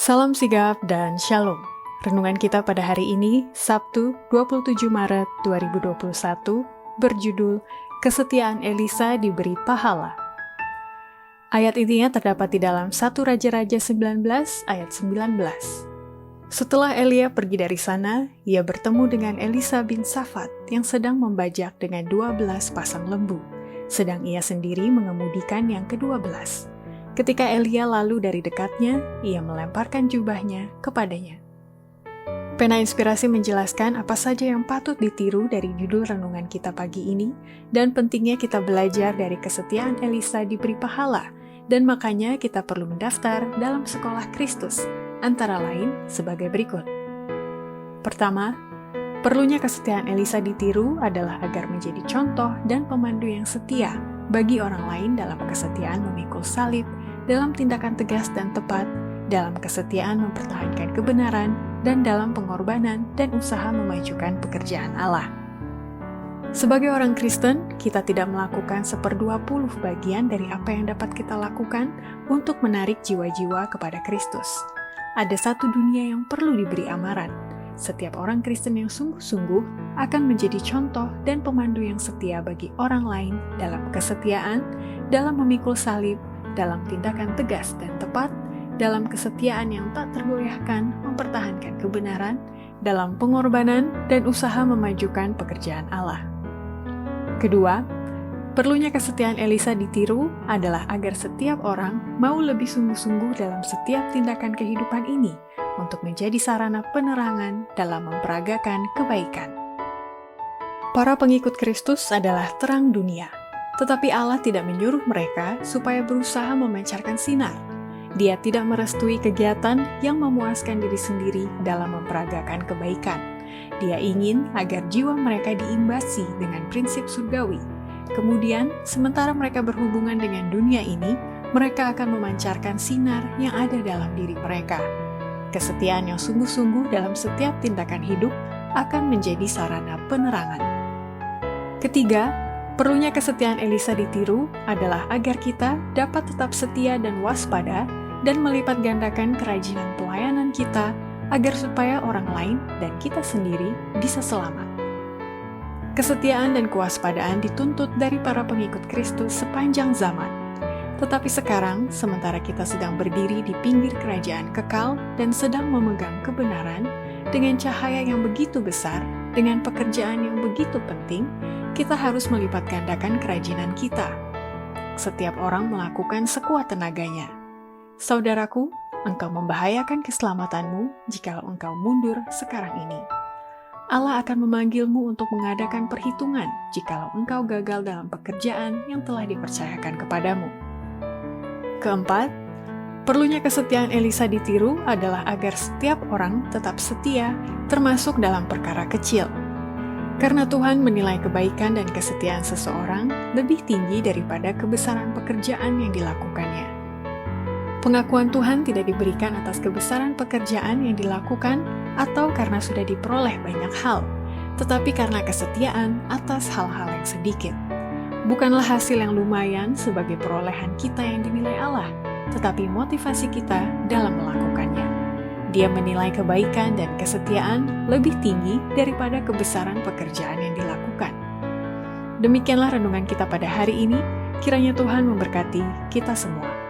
Salam sigap dan shalom. Renungan kita pada hari ini, Sabtu 27 Maret 2021, berjudul Kesetiaan Elisa Diberi Pahala. Ayat intinya terdapat di dalam 1 Raja-Raja 19 ayat 19. Setelah Elia pergi dari sana, ia bertemu dengan Elisa bin Safat yang sedang membajak dengan 12 pasang lembu, sedang ia sendiri mengemudikan yang ke-12. Ketika Elia lalu dari dekatnya, ia melemparkan jubahnya kepadanya. Pena Inspirasi menjelaskan apa saja yang patut ditiru dari judul renungan kita pagi ini, dan pentingnya kita belajar dari kesetiaan Elisa diberi pahala, dan makanya kita perlu mendaftar dalam sekolah Kristus, antara lain sebagai berikut. Pertama, perlunya kesetiaan Elisa ditiru adalah agar menjadi contoh dan pemandu yang setia bagi orang lain dalam kesetiaan memikul salib, dalam tindakan tegas dan tepat, dalam kesetiaan mempertahankan kebenaran, dan dalam pengorbanan dan usaha memajukan pekerjaan Allah. Sebagai orang Kristen, kita tidak melakukan 1/20 bagian dari apa yang dapat kita lakukan untuk menarik jiwa-jiwa kepada Kristus. Ada satu dunia yang perlu diberi amaran. Setiap orang Kristen yang sungguh-sungguh akan menjadi contoh dan pemandu yang setia bagi orang lain dalam kesetiaan, dalam memikul salib, dalam tindakan tegas dan tepat, dalam kesetiaan yang tak tergoyahkan, mempertahankan kebenaran, dalam pengorbanan dan usaha memajukan pekerjaan Allah. Kedua, perlunya kesetiaan Elisa ditiru adalah agar setiap orang mau lebih sungguh-sungguh dalam setiap tindakan kehidupan ini untuk menjadi sarana penerangan dalam memperagakan kebaikan. Para pengikut Kristus adalah terang dunia, tetapi Allah tidak menyuruh mereka supaya berusaha memancarkan sinar. Dia tidak merestui kegiatan yang memuaskan diri sendiri dalam memperagakan kebaikan. Dia ingin agar jiwa mereka diimbasi dengan prinsip surgawi. Kemudian, sementara mereka berhubungan dengan dunia ini, mereka akan memancarkan sinar yang ada dalam diri mereka. Kesetiaan yang sungguh-sungguh dalam setiap tindakan hidup akan menjadi sarana penerangan. Ketiga, perlunya kesetiaan Elisa ditiru adalah agar kita dapat tetap setia dan waspada dan melipat gandakan kerajinan pelayanan kita agar supaya orang lain dan kita sendiri bisa selamat. Kesetiaan dan kewaspadaan dituntut dari para pengikut Kristus sepanjang zaman. Tetapi sekarang, sementara kita sedang berdiri di pinggir kerajaan kekal dan sedang memegang kebenaran, dengan cahaya yang begitu besar, dengan pekerjaan yang begitu penting, kita harus melipat gandakan kerajinan kita. Setiap orang melakukan sekuat tenaganya. Saudaraku, engkau membahayakan keselamatanmu jikalau engkau mundur sekarang ini. Allah akan memanggilmu untuk mengadakan perhitungan jikalau engkau gagal dalam pekerjaan yang telah dipercayakan kepadamu. Keempat, perlunya kesetiaan Elisa ditiru adalah agar setiap orang tetap setia, termasuk dalam perkara kecil. Karena Tuhan menilai kebaikan dan kesetiaan seseorang lebih tinggi daripada kebesaran pekerjaan yang dilakukannya. Pengakuan Tuhan tidak diberikan atas kebesaran pekerjaan yang dilakukan atau karena sudah diperoleh banyak hal, tetapi karena kesetiaan atas hal-hal yang sedikit. Bukanlah hasil yang lumayan sebagai perolehan kita yang dinilai Allah, tetapi motivasi kita dalam melakukannya. Dia menilai kebaikan dan kesetiaan lebih tinggi daripada kebesaran pekerjaan yang dilakukan. Demikianlah renungan kita pada hari ini, kiranya Tuhan memberkati kita semua.